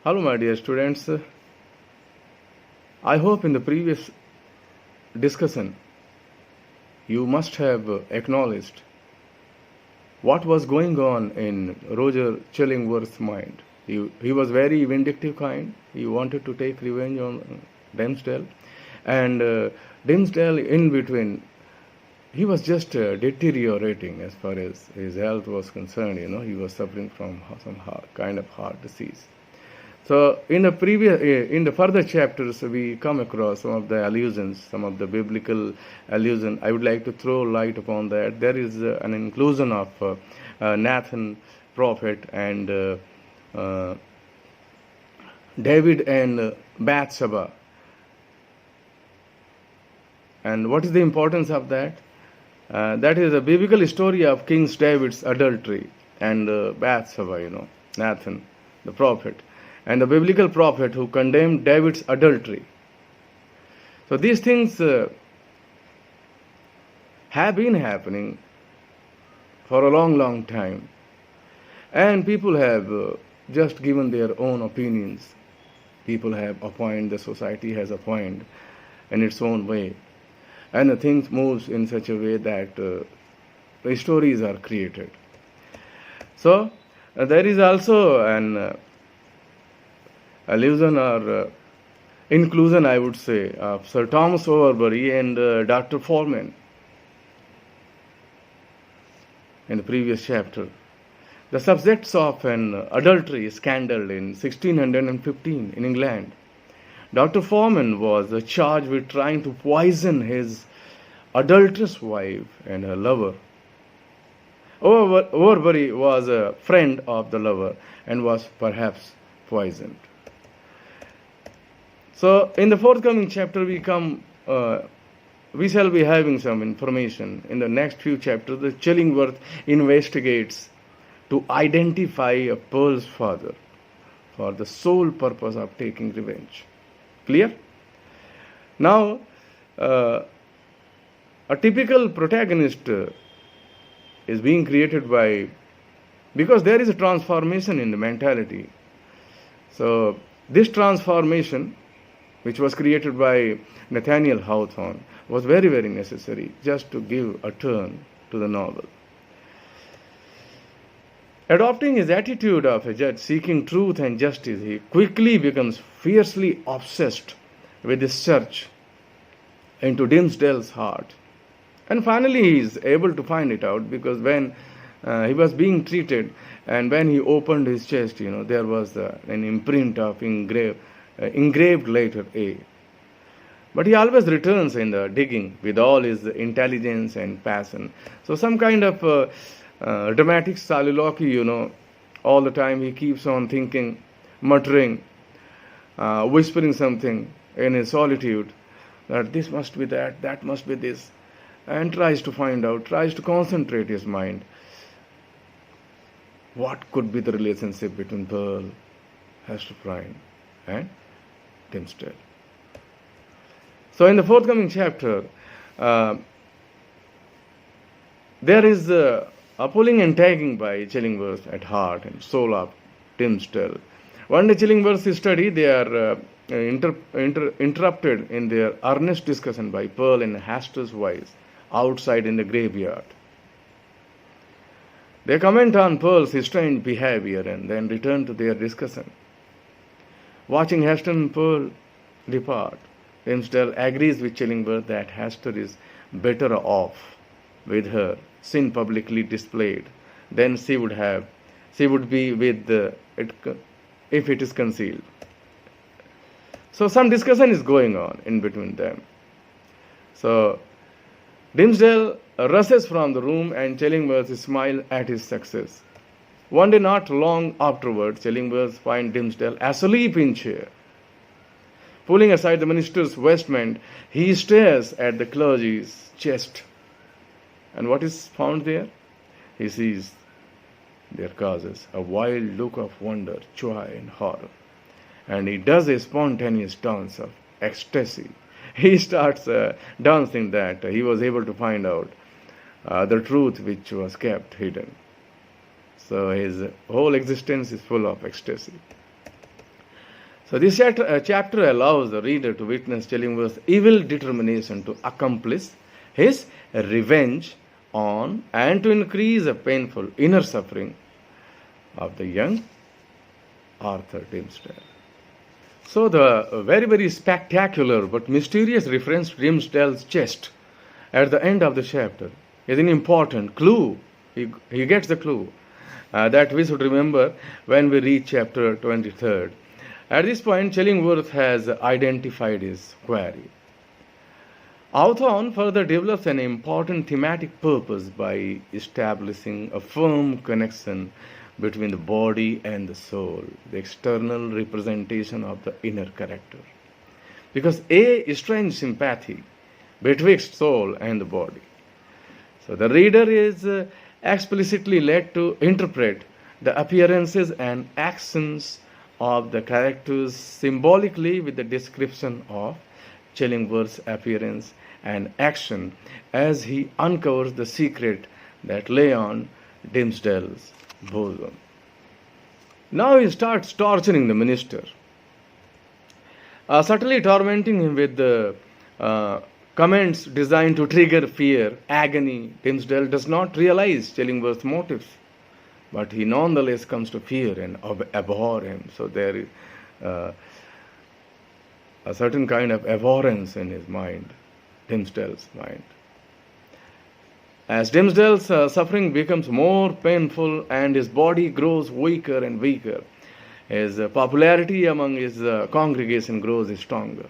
Hello, my dear students. I hope in the previous discussion you must have acknowledged what was going on in Roger Chillingworth's mind. He was very vindictive kind. He wanted to take revenge on Dimmesdale. And Dimmesdale, in between, he was just deteriorating as far as his health was concerned. He was suffering from some kind of heart disease. So in the further chapters, we come across some of the allusions, some of the biblical allusion. I would like to throw light upon that. There is an inclusion of Nathan, prophet, and David and Bathsheba. And what is the importance of that? That is a biblical story of King David's adultery and Bathsheba, Nathan, the prophet, and the biblical prophet who condemned David's adultery. So these things have been happening for a long, long time. And people have just given their own opinions. People have appointed, the society has appointed in its own way. And the things moves in such a way that the stories are created. So there is also an allusion or inclusion, I would say, of Sir Thomas Overbury and Dr. Foreman in the previous chapter. The subjects of an adultery scandal in 1615 in England. Dr. Foreman was charged with trying to poison his adulterous wife and her lover. Overbury was a friend of the lover and was perhaps poisoned. So in the forthcoming chapter we shall be having some information. In the next few chapters, the Chillingworth investigates to identify Pearl's father for the sole purpose of taking revenge. Clear? Now, a typical protagonist is being created because there is a transformation in the mentality. So this transformation, which was created by Nathaniel Hawthorne, was very, very necessary just to give a turn to the novel. Adopting his attitude of a judge seeking truth and justice, he quickly becomes fiercely obsessed with his search into Dimmesdale's heart. And finally he is able to find it out, because when he was being treated and when he opened his chest, there was an imprint of engraved letter A. But he always returns in the digging with all his intelligence and passion. So some kind of dramatic soliloquy, all the time he keeps on thinking, muttering, whispering something in his solitude, that this must be that, that must be this, and tries to find out, tries to concentrate his mind. What could be the relationship between Pearl, Hester Prynne, and Dimmesdale? So in the forthcoming chapter, there is pulling and tagging by Chillingworth at heart and soul of Dimmesdale. One day Chillingworth's study, they are interrupted in their earnest discussion by Pearl and Hester's wives outside in the graveyard. They comment on Pearl's strange behavior and then return to their discussion. Watching Hester and Pearl depart, Dimmesdale agrees with Chillingworth that Hester is better off with her sin publicly displayed than she would be with it if it is concealed. So some discussion is going on in between them. So Dimmesdale rushes from the room and Chillingworth smiles at his success. One day not long afterwards, Chillingworth finds Dimmesdale asleep in chair. Pulling aside the minister's vestment, he stares at the clergy's chest. And what is found there? He sees there causes a wild look of wonder, joy, and horror. And he does a spontaneous dance of ecstasy. He starts dancing that he was able to find out the truth which was kept hidden. So his whole existence is full of ecstasy. So this chapter allows the reader to witness Chillingworth's evil determination to accomplish his revenge on and to increase the painful inner suffering of the young Arthur Dimmesdale. So the very, very spectacular but mysterious reference to Dimmesdale's chest at the end of the chapter is an important clue. He gets the clue that we should remember when we reach chapter 23rd. At this point, Chillingworth has identified his quarry. Hawthorne further develops an important thematic purpose by establishing a firm connection between the body and the soul, the external representation of the inner character. Because a strange sympathy betwixt soul and the body. So the reader is explicitly led to interpret the appearances and actions of the characters symbolically with the description of Chillingworth's appearance and action as he uncovers the secret that lay on Dimmesdale's bosom. Now he starts torturing the minister, subtly tormenting him with the comments designed to trigger fear, agony. Dimmesdale does not realize Chillingworth's motives, but he nonetheless comes to fear and abhor him. So there is a certain kind of abhorrence in his mind, Dimmesdale's mind. As Dimmesdale's suffering becomes more painful and his body grows weaker and weaker, his popularity among his congregation grows stronger.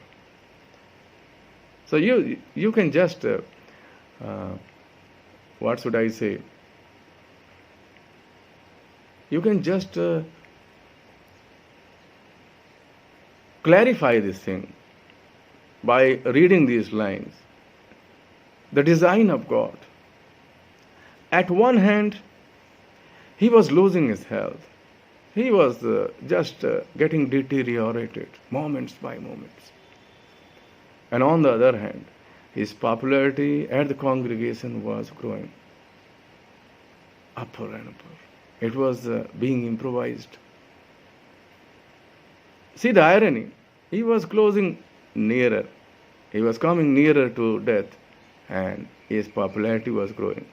So you can just, what should I say? You can just clarify this thing by reading these lines. The design of God. At one hand, he was losing his health. He was just getting deteriorated moments by moments. And on the other hand, his popularity at the congregation was growing upper and upper. It was being improvised. See the irony. He was closing nearer. He was coming nearer to death, and his popularity was growing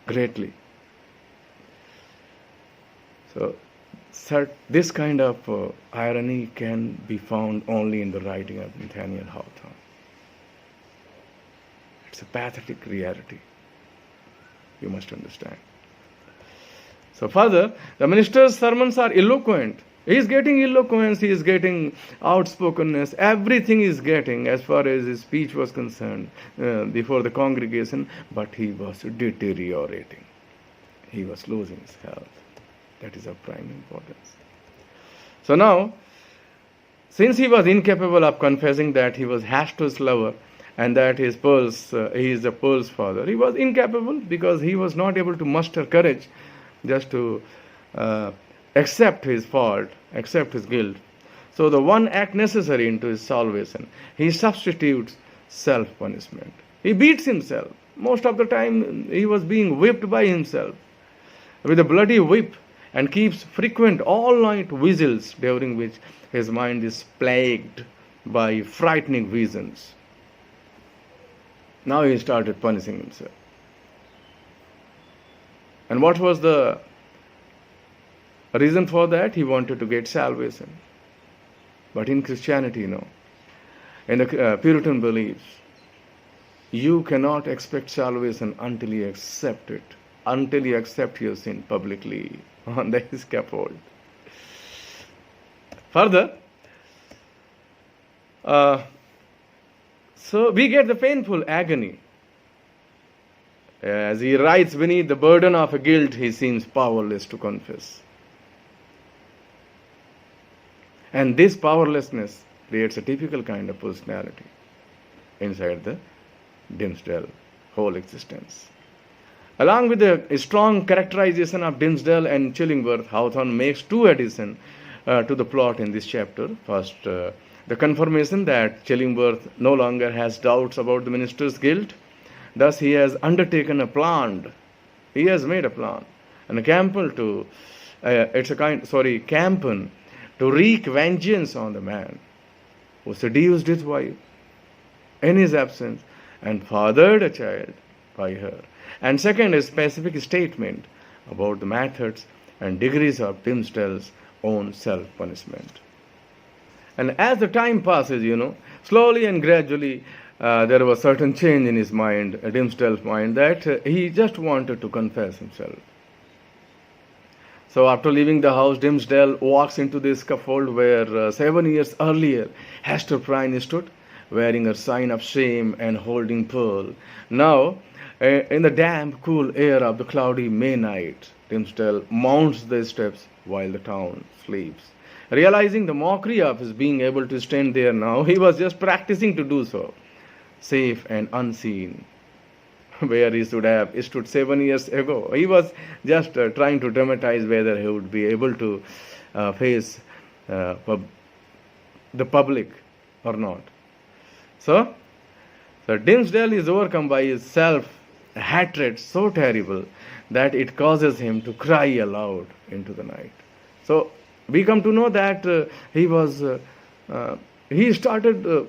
greatly. So this kind of irony can be found only in the writing of Nathaniel Hawthorne. It's a pathetic reality. You must understand. So further, the minister's sermons are eloquent. He is getting eloquence, he is getting outspokenness, everything is getting as far as his speech was concerned before the congregation, but he was deteriorating. He was losing his health. That is of prime importance. So now, since he was incapable of confessing that he was Hester's lover and that he is the Pearl's father, he was incapable because he was not able to muster courage just to accept his fault, accept his guilt. So the one act necessary into his salvation, he substitutes self-punishment. He beats himself. Most of the time he was being whipped by himself with a bloody whip and keeps frequent all-night vigils during which his mind is plagued by frightening visions. Now he started punishing himself. And what was the reason for that? He wanted to get salvation. But in Christianity, no. In the Puritan beliefs, you cannot expect salvation until you accept it, until you accept your sin publicly on the scaffold. Further, so we get the painful agony. As he writes beneath the burden of a guilt, he seems powerless to confess. And this powerlessness creates a typical kind of personality inside the Dimmesdale whole existence. Along with the strong characterization of Dimmesdale and Chillingworth, Hawthorne makes two additions to the plot in this chapter. First, the confirmation that Chillingworth no longer has doubts about the minister's guilt. Thus, he has undertaken a plan. He has made a plan and a campaign to wreak vengeance on the man who seduced his wife in his absence and fathered a child by her. And second, a specific statement about the methods and degrees of Dimmesdale's own self-punishment. And as the time passes, slowly and gradually, there was certain change in his mind, Dimmesdale's mind, that he just wanted to confess himself. So after leaving the house, Dimmesdale walks into the scaffold where 7 years earlier Hester Prynne stood, wearing a sign of shame and holding Pearl. Now, in the damp, cool air of the cloudy May night, Dimmesdale mounts the steps while the town sleeps. Realizing the mockery of his being able to stand there now, he was just practicing to do so, safe and unseen, where he should have stood 7 years ago. He was just trying to dramatize whether he would be able to face the public or not. So Dimmesdale is overcome by his self-hatred so terrible that it causes him to cry aloud into the night. So we come to know that he started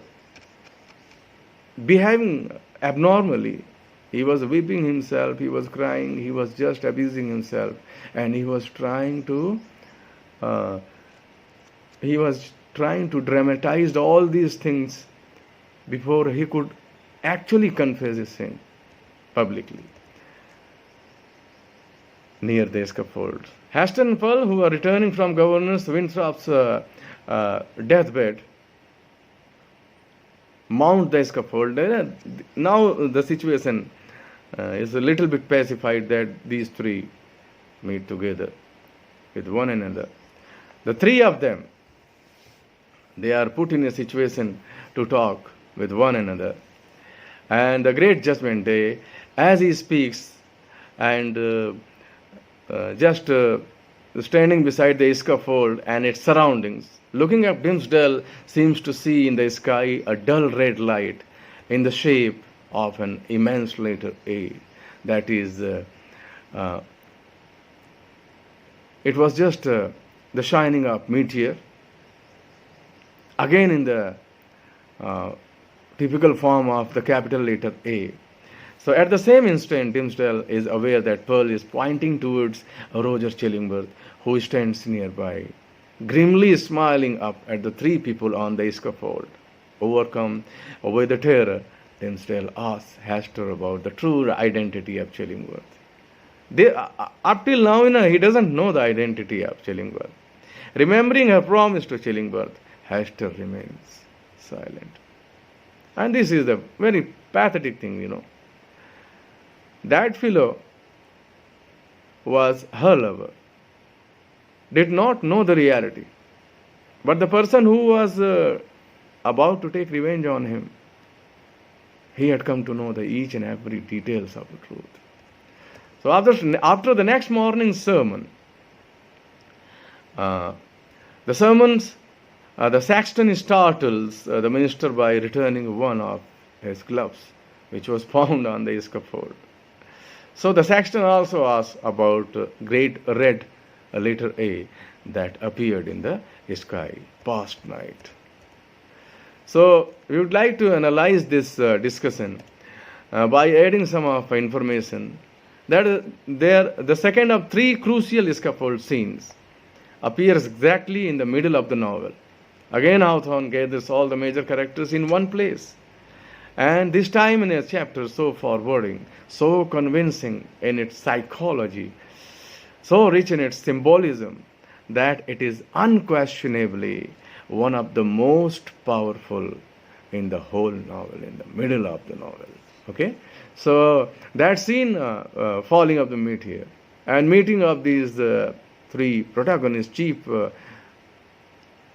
behaving abnormally. He was weeping himself, he was crying, he was just abusing himself, and he was trying to dramatize all these things before he could actually confess his sin publicly near the scaffold. Hester and Pearl, who are returning from Governor Winthrop's deathbed, mount the scaffold. Now the situation is a little bit pacified that these three meet together with one another. The three of them, they are put in a situation to talk with one another. And the great judgment day, as he speaks and just standing beside the scaffold and its surroundings, looking up, Dimmesdale seems to see in the sky a dull red light in the shape of an immense letter A. That is, it was just the shining of meteor, again in the typical form of the capital letter A. So at the same instant, Dimmesdale is aware that Pearl is pointing towards Roger Chillingworth, who stands nearby, grimly smiling up at the three people on the scaffold. Overcome by the terror, Dimmesdale asks Hester about the true identity of Chillingworth. Up till now, he doesn't know the identity of Chillingworth. Remembering her promise to Chillingworth, Hester remains silent. And this is a very pathetic thing, That fellow was her lover, did not know the reality. But the person who was about to take revenge on him, he had come to know each and every details of the truth. So after the next morning's sermon, the sexton startles the minister by returning one of his gloves, which was found on the scaffold. So the sexton also asks about great red letter A that appeared in the sky past night. So we would like to analyze this discussion by adding some of information that the second of three crucial scaffold scenes appears exactly in the middle of the novel. Again, Hawthorne gathers all the major characters in one place. And this time in a chapter so forwarding, so convincing in its psychology, so rich in its symbolism, that it is unquestionably one of the most powerful in the whole novel, in the middle of the novel. Okay? So that scene, falling of the meteor, and meeting of these three protagonists, chief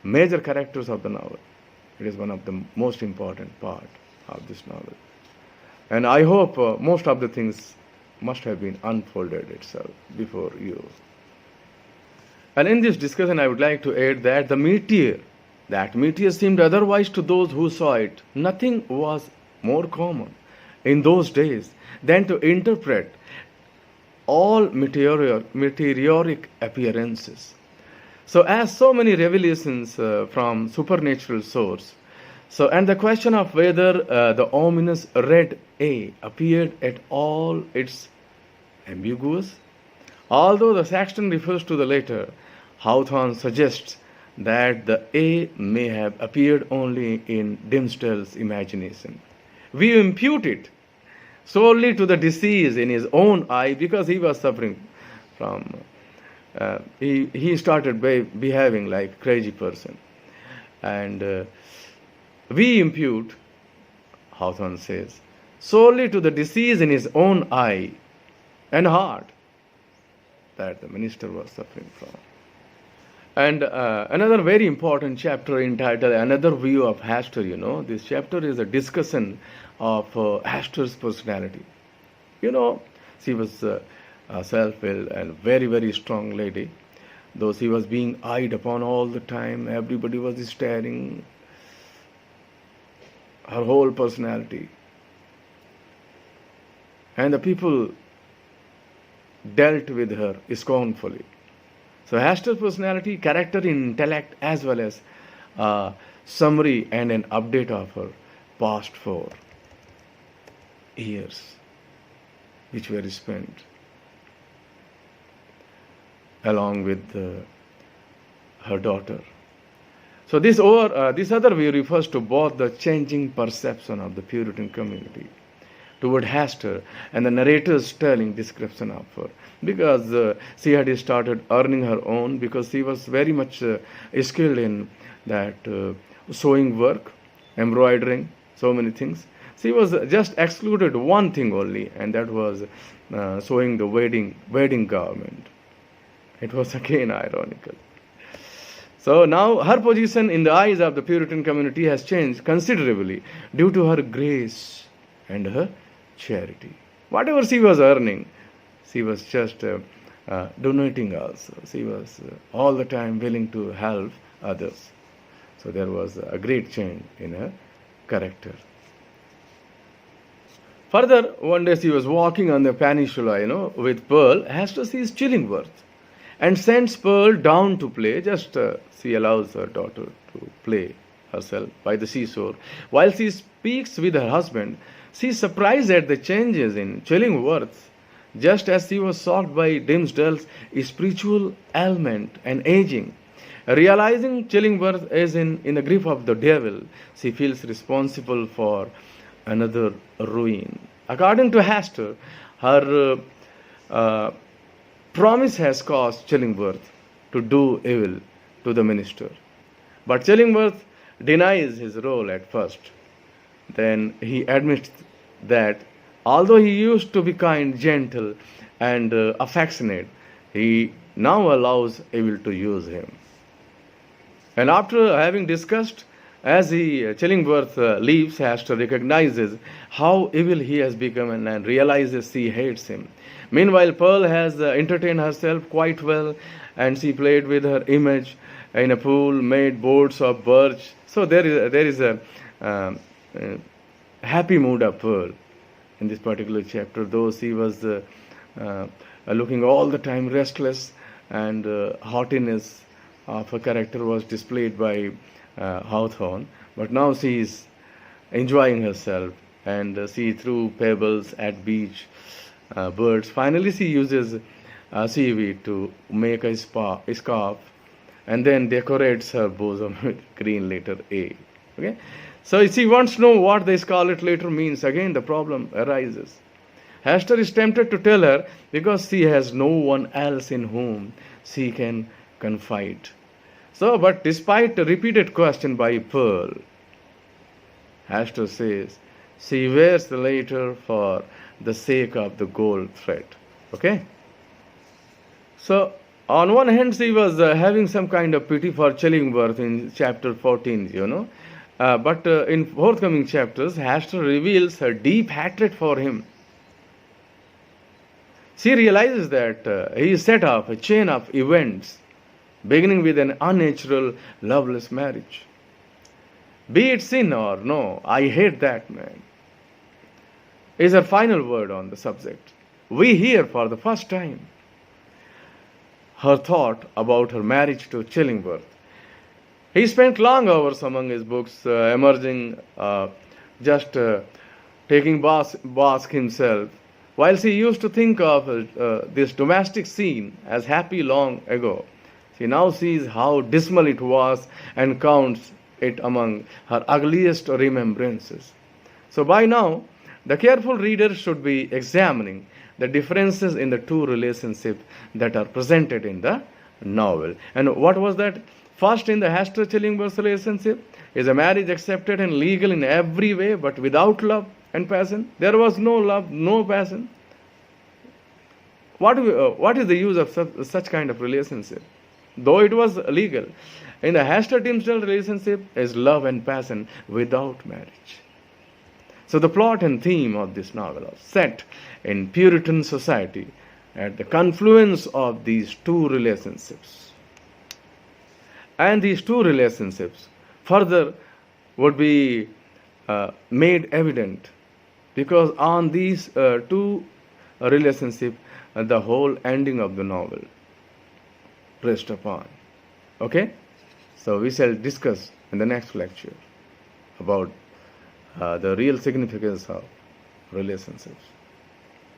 major characters of the novel, it is one of the most important part of this novel. And I hope most of the things must have been unfolded itself before you. And in this discussion, I would like to add that that meteor seemed otherwise to those who saw it. Nothing was more common in those days than to interpret all meteoric appearances. So as so many revelations from supernatural source, so and the question of whether the ominous red A appeared at all, it's ambiguous. Although the Saxton refers to the latter, Hawthorne suggests that the A may have appeared only in Dimmesdale's imagination. We impute it solely to the disease in his own eye because he was suffering from. He started behaving like a crazy person, and we impute, Hawthorne says, solely to the disease in his own eye and heart that the minister was suffering from. And another very important chapter entitled Another View of Hester, this chapter is a discussion of Hester's personality. She was a self-willed and very, very strong lady. Though she was being eyed upon all the time, everybody was staring. Her whole personality. And the people dealt with her scornfully. So Hester's personality, character, intellect, as well as summary and an update of her past 4 years, which were spent along with her daughter. So this other view refers to both the changing perception of the Puritan community toward Hester and the narrator's telling description of her, because she had started earning her own, because she was very much skilled in that sewing work, embroidering, so many things. She was just excluded one thing only, and that was sewing the wedding garment. It was again ironical. So now her position in the eyes of the Puritan community has changed considerably due to her grace and her charity. Whatever she was earning, she was just donating also. She was all the time willing to help others. So there was a great change in her character. Further, one day she was walking on the peninsula, with Pearl. Hester sees Chillingworth and sends Pearl down to play. She allows her daughter to play herself by the seashore. While she speaks with her husband, she is surprised at the changes in Chillingworth, just as she was shocked by Dimmesdale's spiritual ailment and aging. Realizing Chillingworth is in the grip of the devil, she feels responsible for another ruin. According to Hester, her promise has caused Chillingworth to do evil to the minister. But Chillingworth denies his role at first. Then he admits that although he used to be kind, gentle, and affectionate, he now allows evil to use him. And after having discussed, as Chillingworth leaves, Hester recognizes how evil he has become and realizes she hates him. Meanwhile, Pearl has entertained herself quite well, and she played with her image in a pool, made boards of birch. So there is a happy mood of Pearl in this particular chapter, though she was looking all the time restless, and haughtiness of her character was displayed by Hawthorne. But now she is enjoying herself, and she threw pebbles at beach birds. Finally, she uses seaweed to make a scarf, and then decorates her bosom with green letter A. Okay, so she wants to know what the scarlet letter means. Again, the problem arises. Hester is tempted to tell her because she has no one else in whom she can confide. So, but despite a repeated question by Pearl, Hester says she wears the letter for the sake of the gold thread. Okay? So, on one hand, she was having some kind of pity for Chillingworth in chapter 14, but in forthcoming chapters, Hester reveals her deep hatred for him. She realizes that he set off a chain of events, beginning with an unnatural, loveless marriage. Be it sin or no, I hate that man, is her final word on the subject. We hear for the first time her thought about her marriage to Chillingworth. He spent long hours among his books, emerging, just taking bath himself, whilst he used to think of this domestic scene as happy long ago. She now sees how dismal it was and counts it among her ugliest remembrances. So by now, the careful reader should be examining the differences in the two relationships that are presented in the novel. And what was that? First, in the Hester Chillingworth relationship, is a marriage accepted and legal in every way, but without love and passion. There was no love, no passion. What is the use of such kind of relationship? Though it was legal, in the Hester Timsdale relationship is love and passion without marriage. So the plot and theme of this novel are set in Puritan society at the confluence of these two relationships. And these two relationships further would be made evident because on these two relationships the whole ending of the novel rests upon. Okay? So we shall discuss in the next lecture about the real significance of relationships.